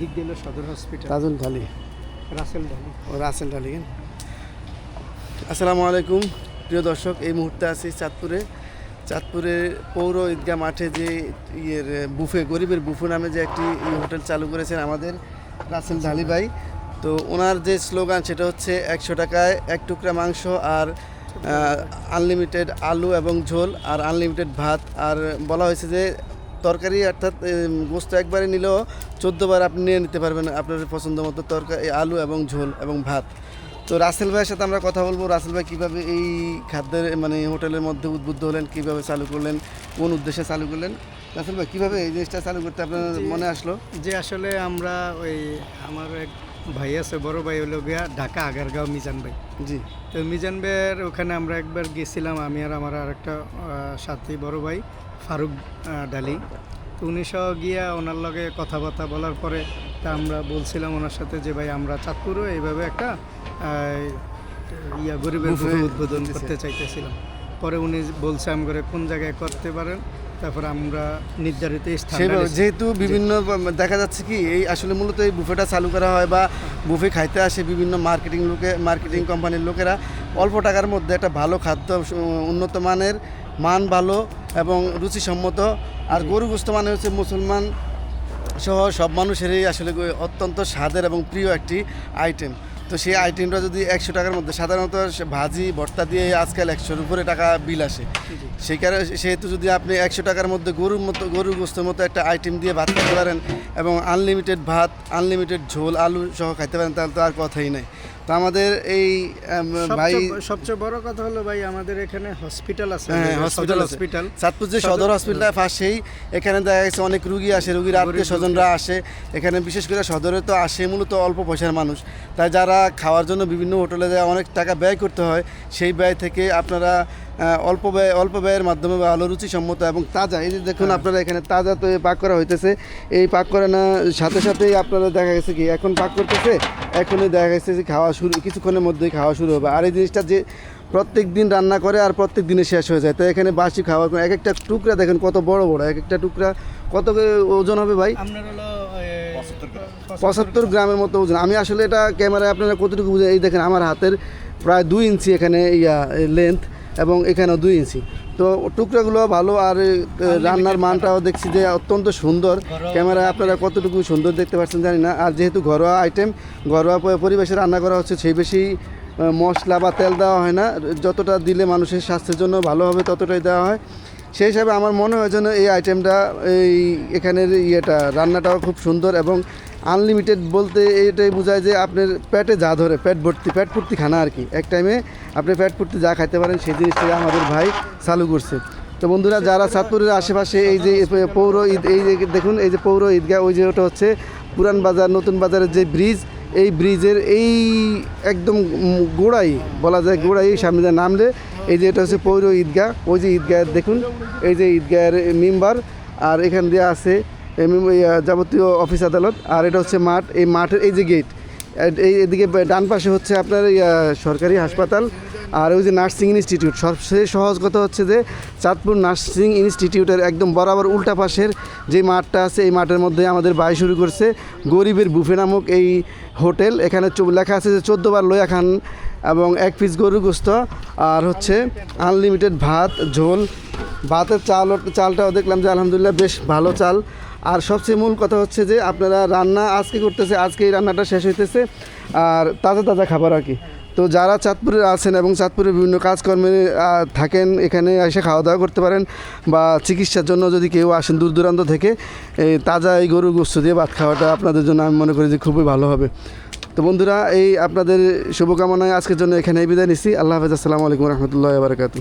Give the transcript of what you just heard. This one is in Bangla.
দিক দিল সদর হসপিটাল তাজুল ঢালি রাসেল ঢালি ও রাসেল ঢালি। আসসালামু আলাইকুম প্রিয় দর্শক, এই মুহূর্তে আছি চাঁদপুরে পৌর ঈদগাহ মাঠে যে বুফে গরিবের বুফে নামে যে একটি হোটেল চালু করেছেন আমাদের রাসেল ঢালি ভাই। তো ওনার যে স্লোগান সেটা হচ্ছে 100 টাকায় 1 টুকরা মাংস আর আনলিমিটেড আলু এবং ঝোল আর আনলিমিটেড ভাত, আর বলা হয়েছে যে তরকারি অর্থাৎ গোস্ত একবারে নিলেও 14 বার আপনি নিয়ে নিতে পারবেন আপনার পছন্দ মতো তরকারি, আলু এবং ঝোল এবং ভাত। তো রাসেল ভাইয়ের সাথে আমরা কথা বলবো, রাসেল ভাই কীভাবে এই খাদ্যের হোটেলের মধ্যে উদ্বুদ্ধ হলেন, কীভাবে চালু করলেন, কোন উদ্দেশ্যে চালু করলেন। রাসেল ভাই কীভাবে এই জিনিসটা চালু করতে আপনার মনে আসলো? যে আসলে আমরা আমার এক ভাই আছে, বড় ভাই হলো গিয়া ঢাকা আগারগাঁও মিজান ভাই। জি। তো মিজান ভাইয়ের ওখানে আমরা একবার গেছিলাম, আমি আর আমার আরেকটা সাথী বড় ভাই ফারুক ডালি। তো উনি সহ গিয়া ওনার লগে কথাবার্তা বলার পরে তা আমরা বলছিলাম ওনার সাথে যে ভাই আমরা চাঁদপুরও এইভাবে একটা গরিবের বুফে উদ্বোধন করতে চাইতেছিলাম। পরে উনি বলছে আমি করে কোন জায়গায় করতে পারেন, তারপর আমরা নির্ধারিত স্থান যেহেতু বিভিন্ন দেখা যাচ্ছে কি এই আসলে মূলত এই বুফেটা চালু করা হয় বা বুফে খাইতে আসে বিভিন্ন মার্কেটিং কোম্পানির লোকেরা অল্প টাকার মধ্যে একটা ভালো খাদ্য, উন্নত মানের, মান ভালো এবং রুচিসম্মত। আর গরু গোস্ত মানে হচ্ছে মুসলমান সহ সব মানুষেরই আসলে অত্যন্ত স্বাদের এবং প্রিয় একটি আইটেম। তো সেই আইটেমটা যদি 100 টাকার মধ্যে, সাধারণত ভাজি ভর্তা দিয়ে আজকাল 100-র উপরে টাকা বিল আসে, সেই কারণে সেহেতু যদি আপনি 100 টাকার মধ্যে গরুর গোস্তের মতো একটা আইটেম দিয়ে ভাত খেতে পারেন এবং আনলিমিটেড ভাত, আনলিমিটেড ঝোল আলু সহ খাইতে পারেন, তাহলে তো আর কথাই নাই। তো আমাদের এই ভাই সবচেয়ে বড় কথা হলো ভাই আমাদের এখানে হসপিটাল আছে, হসপিটাল চাঁদপুর যে সদর হসপিটাল পাশেই, এখানে দেখা গেছে অনেক রুগী আসে, রুগীর আত্মীয় স্বজনরা আসে এখানে। বিশেষ করে সদরে তো আসে মূলত অল্প পয়সার মানুষ, তাই যারা খাওয়ার জন্য বিভিন্ন হোটেলে যায় অনেক টাকা ব্যয় করতে হয়, সেই ব্যয় থেকে আপনারা অল্প ব্যয়ের মাধ্যমে ভালো রুচিসম্মত এবং তাজা, এই যে দেখুন আপনারা এখানে তাজা তো পাক করা হইতেছে। এই পাক করে না সাথে সাথেই আপনারা দেখা গেছে কি এখন পাক করতেছে, এখনই দেখা গেছে যে খাওয়া শুরু, কিছুক্ষণের মধ্যেই খাওয়া শুরু হবে। আর এই জিনিসটা যে প্রত্যেক দিন রান্না করে আর প্রত্যেক দিনে শেষ হয়ে যায়, তো এখানে বাসি খাওয়ার এক একটা টুকরা দেখেন কত বড় বড়, এক একটা টুকরা কত ওজন হবে ভাই? 75 গ্রামের মতো ওজন। আমি আসলে এটা ক্যামেরায় আপনারা কতটুকু বুঝে, এই দেখেন আমার হাতের প্রায় 2 ইঞ্চি এখানে লেন্থ এবং এখানেও 2 ইঞ্চি। তো টুকরাগুলো ভালো, আর রান্নার মানটাও দেখছি যে অত্যন্ত সুন্দর। ক্যামেরায় আপনারা কতটুকু সুন্দর দেখতে পাচ্ছেন জানি না। আর যেহেতু ঘরোয়া আইটেম, ঘরোয়া পরিবেশে রান্না করা হচ্ছে, সেই বেশি মশলা বা তেল দেওয়া হয় না, যতটা দিলে মানুষের স্বাস্থ্যের জন্য ভালো হবে ততটাই দেওয়া হয়। সেই হিসাবে আমার মনে হয় যেন এই আইটেমটা এখানের রান্নাটাও খুব সুন্দর এবং আনলিমিটেড বলতে এটাই বোঝায় যে আপনার পেটে যা ধরে পেট ভর্তি খানা আর কি, এক টাইমে আপনি পেট ভর্তি যা খাইতে পারেন সেই জিনিসটা আমাদের ভাই চালু করছে। তো বন্ধুরা যারা চাঁদপুরের আশেপাশে এই যে পৌর ঈদ, এই যে দেখুন এই যে পৌর ঈদগাহ, ওই যে ওটা হচ্ছে পুরান বাজার নতুন বাজারের যে ব্রিজ, এই ব্রিজের এই একদম গোড়াই বলা যায়, গোড়াই সামনে যা নামলে এই যে এটা হচ্ছে পৌর ঈদগাহ। ওই যে ঈদগাহ দেখুন, এই যে ঈদগাহের মেম্বার, আর এখান দিয়ে আছে যাবতীয় অফিস আদালত, আর এটা হচ্ছে মাঠ। এই মাঠের এই যে গেট, এদিকে ডান পাশে হচ্ছে আপনার সরকারি হাসপাতাল, আর ওই যে নার্সিং ইনস্টিটিউট। সবচেয়ে সহজ কথা হচ্ছে যে চাঁদপুর নার্সিং ইনস্টিটিউটের একদম বরাবর উল্টা পাশের যে মাঠটা আছে, এই মাঠের মধ্যে আমাদের ভাই শুরু করছে গরিবের বুফে নামক এই হোটেল। এখানে লেখা আছে যে 14 বার লইয়া খান এবং 1 পিস গরুর গোস্ত, আর হচ্ছে আনলিমিটেড ভাত ঝোল। ভাতের চালটাও দেখলাম যে আলহামদুলিল্লাহ বেশ ভালো চাল। আর সবচেয়ে মূল কথা হচ্ছে যে আপনারা রান্না আজকে করতেছে, আজকে এই রান্নাটা শেষ হইতেছে, আর তাজা খাবার আর কি। তো যারা চাঁদপুরে আছেন এবং চাঁদপুরের বিভিন্ন কাজকর্মে থাকেন, এখানে এসে খাওয়া দাওয়া করতে পারেন, বা চিকিৎসার জন্য যদি কেউ আসেন দূর দূরান্ত থেকে, এই তাজা এই গরুর গোস্ত দিয়ে ভাত খাওয়াটা আপনাদের জন্য আমি মনে করি যে খুবই ভালো হবে। তো বন্ধুরা এই আপনাদের শুভকামনায় আজকের জন্য এখানেই বিদায় নিচ্ছি। আল্লাহ হাফেজ, আসসালামু আলাইকুম রহমতুল্লাহ বারকাতুহু।